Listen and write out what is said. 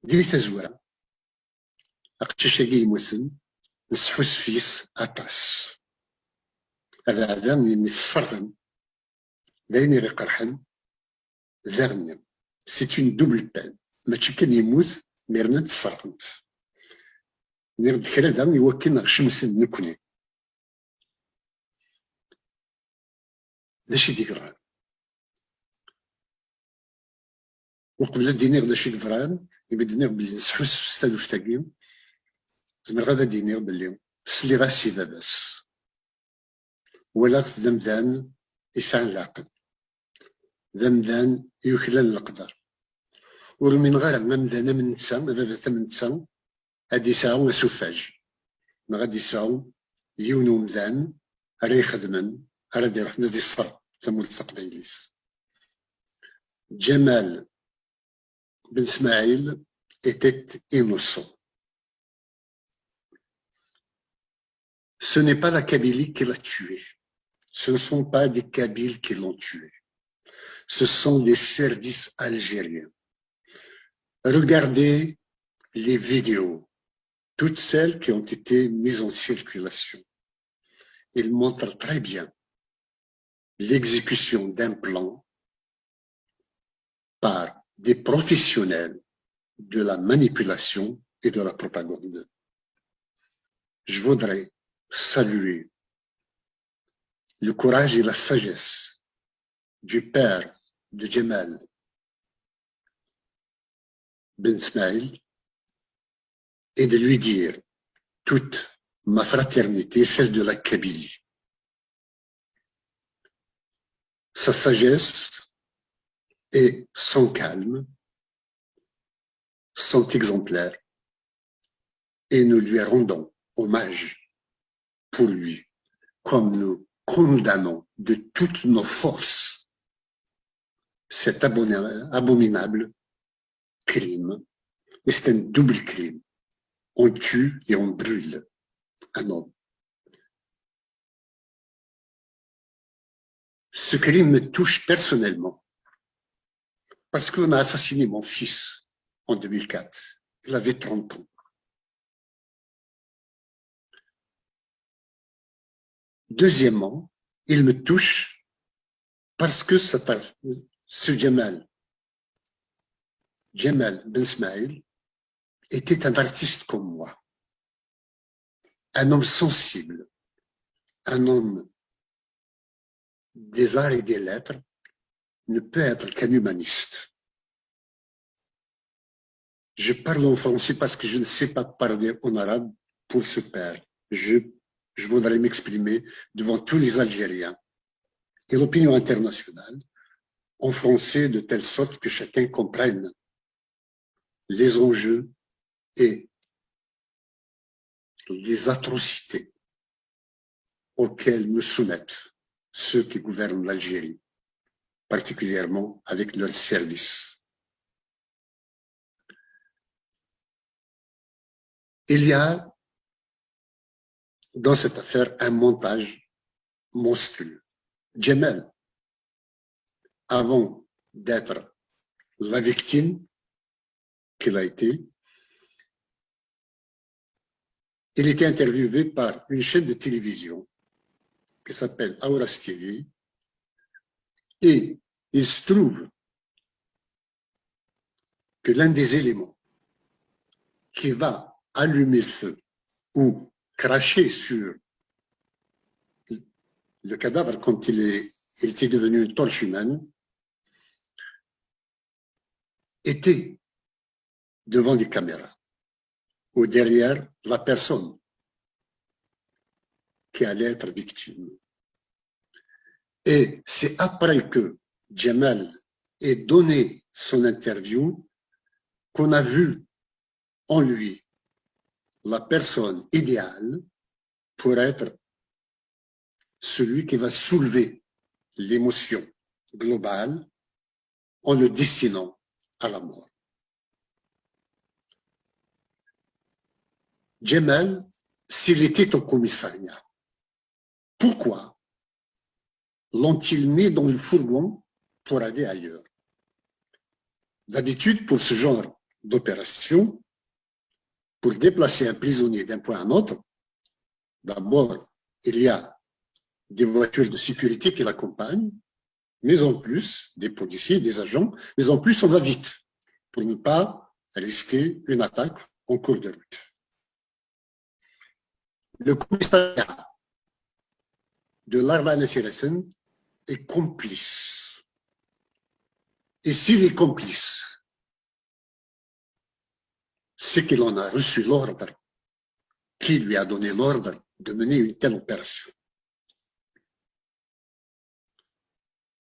ديري تزويرة أقتشاقي يموثن نسحوس فيس أطاس هذا من الصرغن داين غير قرحن ذاغنم سي اون دوبل بان ماشي كان يموت ميرنا تصرغنت نرد كرا دام يوكلنا الشمس نكوني داشي ديكران وقبل دينيغ داشي كفران يبدنيغ بلي نسحوس في ستاد وفتاقيم زمر غادا دينيغ بلي سلي غاسي باباس ولا ذمدان يسعن العقل ذمدان يخلل القدر ورمين غير ممدانا من نتسا هذا من نتسا هادي يساو سفاج ما غادي يساو يون ومدان راه يخدمن راه يروح نادي الصر تمول تقبيليس جمال بن اسماعيل était innocent. Ce n'est pas la Kabylie qui l'a tué. Ce ne sont pas des Kabyles qui l'ont tué. Ce sont des services algériens. Regardez les vidéos, toutes celles qui ont été mises en circulation. Ils montrent très bien l'exécution d'un plan par des professionnels de la manipulation et de la propagande. Je voudrais saluer le courage et la sagesse du père de Djemal Ben Smaïl et de lui dire toute ma fraternité, celle de la Kabylie. Sa sagesse et son calme sont exemplaires et nous lui rendons hommage pour lui, comme nous condamnons de toutes nos forces cet abominable crime. Et c'est un double crime. On tue et on brûle un homme. Ce crime me touche personnellement parce qu'on a assassiné mon fils en 2004. Il avait 30 ans. Deuxièmement, il me touche parce que ce Djemal Ben Ismaïl était un artiste comme moi, un homme sensible, un homme des arts et des lettres, ne peut être qu'un humaniste. Je parle en français parce que je ne sais pas parler en arabe pour ce père. Je voudrais m'exprimer devant tous les Algériens et l'opinion internationale en français de telle sorte que chacun comprenne les enjeux et les atrocités auxquelles nous soumettent ceux qui gouvernent l'Algérie, particulièrement avec leurs services. Il y a dans cette affaire un montage monstrueux. Djemal, avant d'être la victime qu'il a été, il était interviewé par une chaîne de télévision qui s'appelle Auras TV et il se trouve que l'un des éléments qui va allumer le feu ou cracher sur le cadavre quand il était devenu une torche humaine était devant des caméras ou derrière la personne qui allait être victime. Et c'est après que Djemal ait donné son interview qu'on a vu en lui la personne idéale pour être celui qui va soulever l'émotion globale en le destinant à la mort. Djemal, s'il était au commissariat, pourquoi l'ont-ils mis dans le fourgon pour aller ailleurs? D'habitude, pour ce genre d'opération pour déplacer un prisonnier d'un point à un autre. D'abord, il y a des voitures de sécurité qui l'accompagnent, mais en plus, des policiers, des agents, mais en plus, on va vite pour ne pas risquer une attaque en cours de route. Le commissariat de l'Arlane Siresen est complice. Et s'il est complice, c'est qu'il en a reçu l'ordre. Qui lui a donné l'ordre de mener une telle opération?